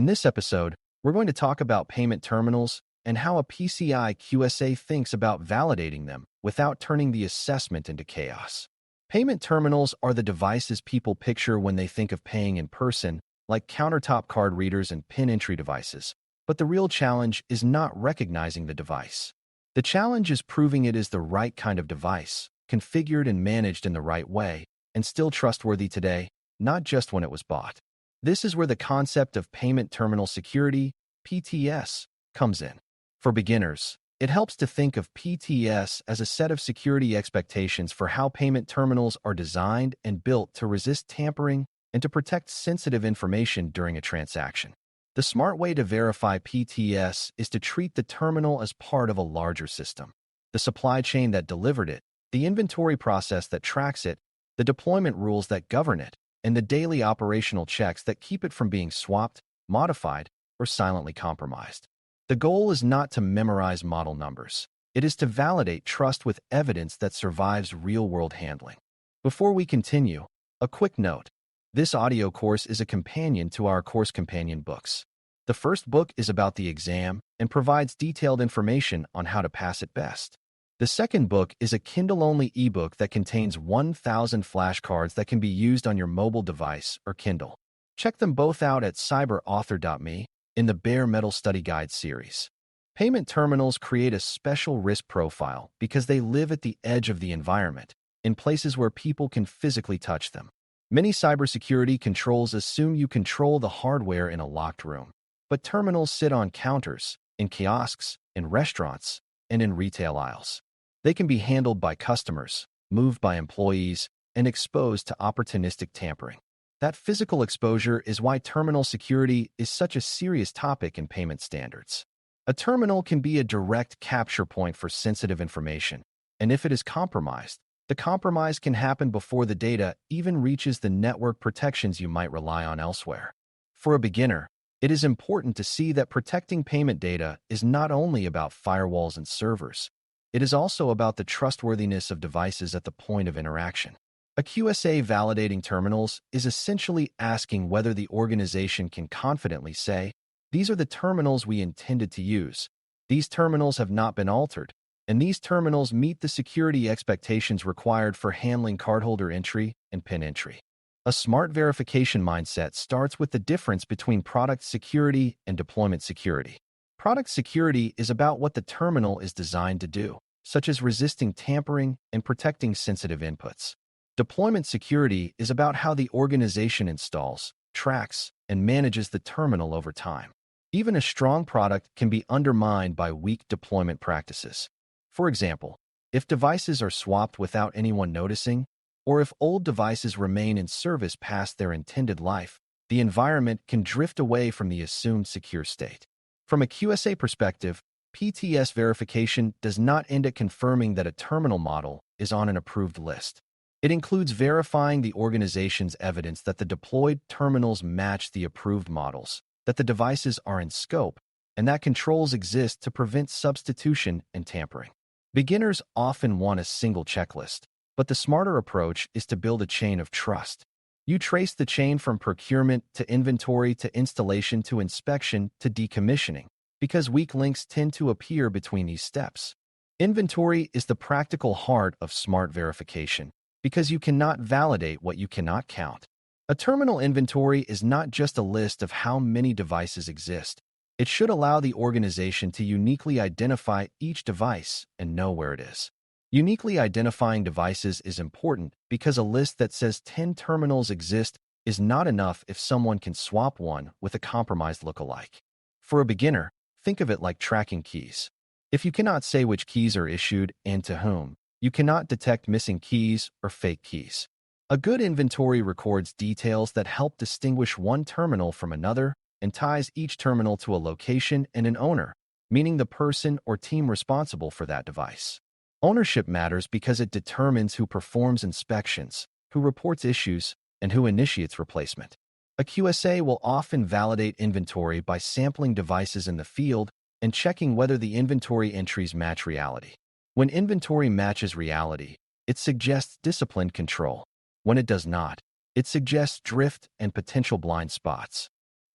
In this episode, we're going to talk about payment terminals and how a PCI QSA thinks about validating them without turning the assessment into chaos. Payment terminals are the devices people picture when they think of paying in person, like countertop card readers and PIN entry devices. But the real challenge is not recognizing the device. The challenge is proving it is the right kind of device, configured and managed in the right way, and still trustworthy today, not just when it was bought. This is where the concept of payment terminal security, PTS, comes in. For beginners, it helps to think of PTS as a set of security expectations for how payment terminals are designed and built to resist tampering and to protect sensitive information during a transaction. The smart way to verify PTS is to treat the terminal as part of a larger system. The supply chain that delivered it, the inventory process that tracks it, the deployment rules that govern it, and the daily operational checks that keep it from being swapped, modified, or silently compromised. The goal is not to memorize model numbers. It is to validate trust with evidence that survives real-world handling. Before we continue, a quick note. This audio course is a companion to our course companion books. The first book is about the exam and provides detailed information on how to pass it best. The second book is a Kindle-only ebook that contains 1,000 flashcards that can be used on your mobile device or Kindle. Check them both out at cyber.author.me in the Bare Metal Study Guide series. Payment terminals create a special risk profile because they live at the edge of the environment, in places where people can physically touch them. Many cybersecurity controls assume you control the hardware in a locked room, but terminals sit on counters, in kiosks, in restaurants, and in retail aisles. They can be handled by customers, moved by employees, and exposed to opportunistic tampering. That physical exposure is why terminal security is such a serious topic in payment standards. A terminal can be a direct capture point for sensitive information, and if it is compromised, the compromise can happen before the data even reaches the network protections you might rely on elsewhere. For a beginner, it is important to see that protecting payment data is not only about firewalls and servers. It is also about the trustworthiness of devices at the point of interaction. A QSA validating terminals is essentially asking whether the organization can confidently say, "These are the terminals we intended to use. These terminals have not been altered, and these terminals meet the security expectations required for handling cardholder entry and PIN entry." A smart verification mindset starts with the difference between product security and deployment security. Product security is about what the terminal is designed to do, such as resisting tampering and protecting sensitive inputs. Deployment security is about how the organization installs, tracks, and manages the terminal over time. Even a strong product can be undermined by weak deployment practices. For example, if devices are swapped without anyone noticing, or if old devices remain in service past their intended life, the environment can drift away from the assumed secure state. From a QSA perspective, PTS verification does not end at confirming that a terminal model is on an approved list. It includes verifying the organization's evidence that the deployed terminals match the approved models, that the devices are in scope, and that controls exist to prevent substitution and tampering. Beginners often want a single checklist, but the smarter approach is to build a chain of trust. You trace the chain from procurement to inventory to installation to inspection to decommissioning, because weak links tend to appear between these steps. Inventory is the practical heart of smart verification, because you cannot validate what you cannot count. A terminal inventory is not just a list of how many devices exist. It should allow the organization to uniquely identify each device and know where it is. Uniquely identifying devices is important because a list that says 10 terminals exist is not enough if someone can swap one with a compromised lookalike. For a beginner, think of it like tracking keys. If you cannot say which keys are issued and to whom, you cannot detect missing keys or fake keys. A good inventory records details that help distinguish one terminal from another and ties each terminal to a location and an owner, meaning the person or team responsible for that device. Ownership matters because it determines who performs inspections, who reports issues, and who initiates replacement. A QSA will often validate inventory by sampling devices in the field and checking whether the inventory entries match reality. When inventory matches reality, it suggests disciplined control. When it does not, it suggests drift and potential blind spots.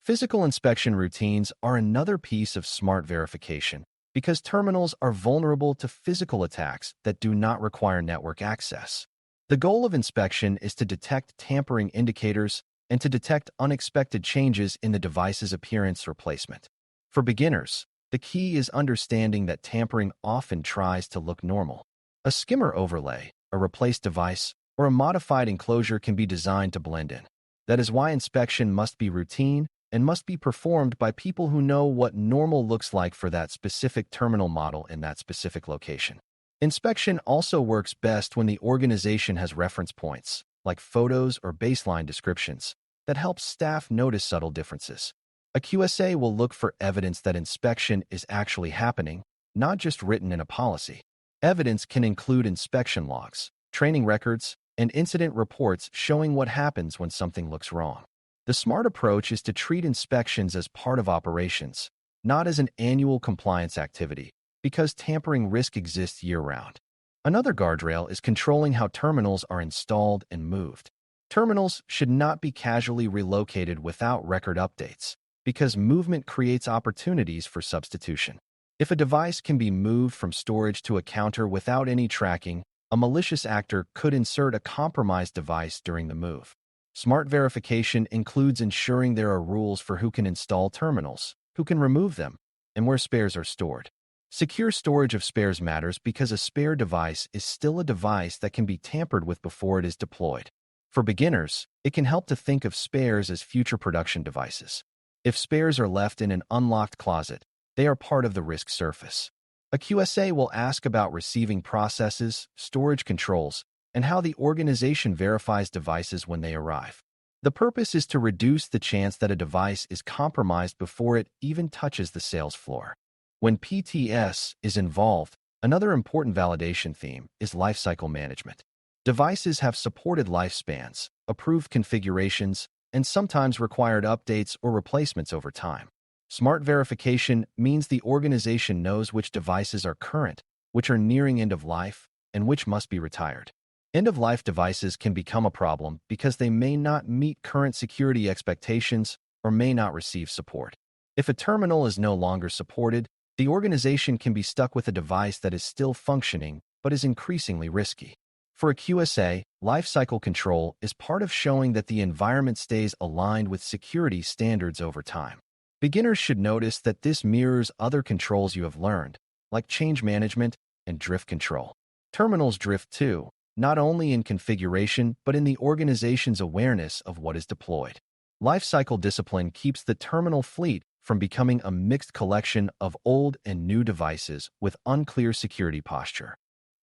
Physical inspection routines are another piece of smart verification because terminals are vulnerable to physical attacks that do not require network access. The goal of inspection is to detect tampering indicators and to detect unexpected changes in the device's appearance or placement. For beginners, the key is understanding that tampering often tries to look normal. A skimmer overlay, a replaced device, or a modified enclosure can be designed to blend in. That is why inspection must be routine and must be performed by people who know what normal looks like for that specific terminal model in that specific location. Inspection also works best when the organization has reference points, like photos or baseline descriptions, that help staff notice subtle differences. A QSA will look for evidence that inspection is actually happening, not just written in a policy. Evidence can include inspection logs, training records, and incident reports showing what happens when something looks wrong. The smart approach is to treat inspections as part of operations, not as an annual compliance activity, because tampering risk exists year-round. Another guardrail is controlling how terminals are installed and moved. Terminals should not be casually relocated without record updates, because movement creates opportunities for substitution. If a device can be moved from storage to a counter without any tracking, a malicious actor could insert a compromised device during the move. Smart verification includes ensuring there are rules for who can install terminals, who can remove them, and where spares are stored. Secure storage of spares matters because a spare device is still a device that can be tampered with before it is deployed. For beginners, it can help to think of spares as future production devices. If spares are left in an unlocked closet, they are part of the risk surface. A QSA will ask about receiving processes, storage controls, and how the organization verifies devices when they arrive. The purpose is to reduce the chance that a device is compromised before it even touches the sales floor. When PTS is involved, another important validation theme is lifecycle management. Devices have supported lifespans, approved configurations, and sometimes required updates or replacements over time. Smart verification means the organization knows which devices are current, which are nearing end of life, and which must be retired. End-of-life devices can become a problem because they may not meet current security expectations or may not receive support. If a terminal is no longer supported, the organization can be stuck with a device that is still functioning but is increasingly risky. For a QSA, lifecycle control is part of showing that the environment stays aligned with security standards over time. Beginners should notice that this mirrors other controls you have learned, like change management and drift control. Terminals drift too, not only in configuration but in the organization's awareness of what is deployed. Lifecycle discipline keeps the terminal fleet from becoming a mixed collection of old and new devices with unclear security posture.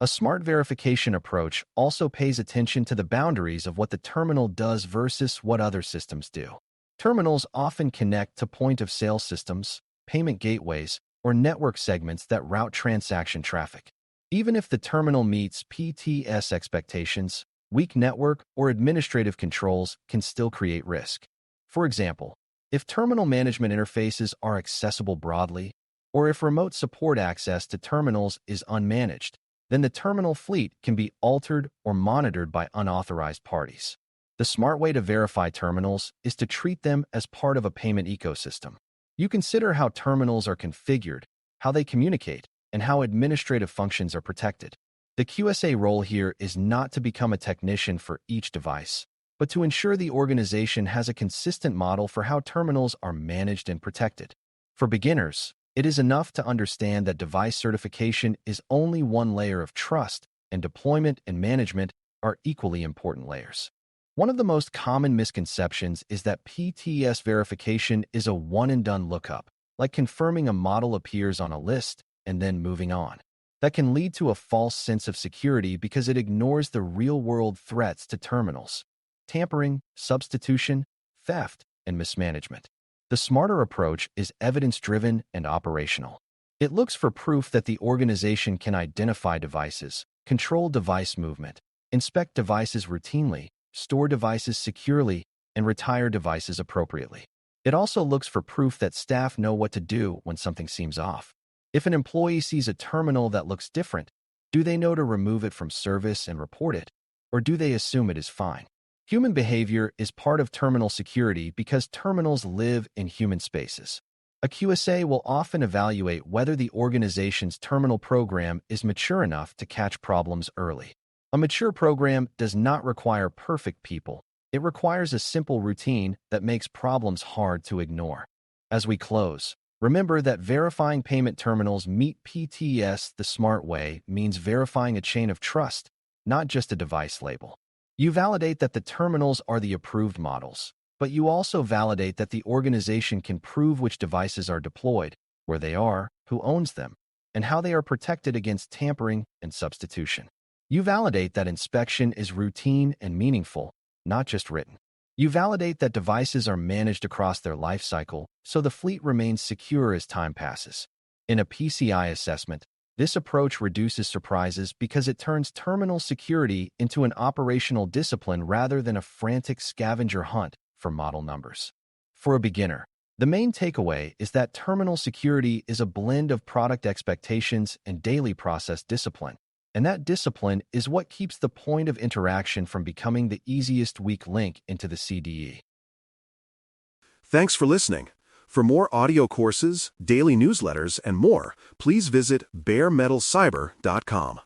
A smart verification approach also pays attention to the boundaries of what the terminal does versus what other systems do. Terminals often connect to point-of-sale systems, payment gateways, or network segments that route transaction traffic. Even if the terminal meets PTS expectations, weak network or administrative controls can still create risk. For example, if terminal management interfaces are accessible broadly, or if remote support access to terminals is unmanaged, then the terminal fleet can be altered or monitored by unauthorized parties. The smart way to verify terminals is to treat them as part of a payment ecosystem. You consider how terminals are configured, how they communicate, and how administrative functions are protected. The QSA role here is not to become a technician for each device, but to ensure the organization has a consistent model for how terminals are managed and protected. For beginners, it is enough to understand that device certification is only one layer of trust, and deployment and management are equally important layers. One of the most common misconceptions is that PTS verification is a one-and-done lookup, like confirming a model appears on a list and then moving on. That can lead to a false sense of security because it ignores the real-world threats to terminals: tampering, substitution, theft, and mismanagement. The smarter approach is evidence-driven and operational. It looks for proof that the organization can identify devices, control device movement, inspect devices routinely, store devices securely, and retire devices appropriately. It also looks for proof that staff know what to do when something seems off. If an employee sees a terminal that looks different, do they know to remove it from service and report it, or do they assume it is fine? Human behavior is part of terminal security because terminals live in human spaces. A QSA will often evaluate whether the organization's terminal program is mature enough to catch problems early. A mature program does not require perfect people. It requires a simple routine that makes problems hard to ignore. As we close, remember that verifying payment terminals meet PTS the smart way means verifying a chain of trust, not just a device label. You validate that the terminals are the approved models, but you also validate that the organization can prove which devices are deployed, where they are, who owns them, and how they are protected against tampering and substitution. You validate that inspection is routine and meaningful, not just written. You validate that devices are managed across their life cycle so the fleet remains secure as time passes. In a PCI assessment, this approach reduces surprises because it turns terminal security into an operational discipline rather than a frantic scavenger hunt for model numbers. For a beginner, the main takeaway is that terminal security is a blend of product expectations and daily process discipline, and that discipline is what keeps the point of interaction from becoming the easiest weak link into the CDE. Thanks for listening. For more audio courses, daily newsletters, and more, please visit baremetalcyber.com.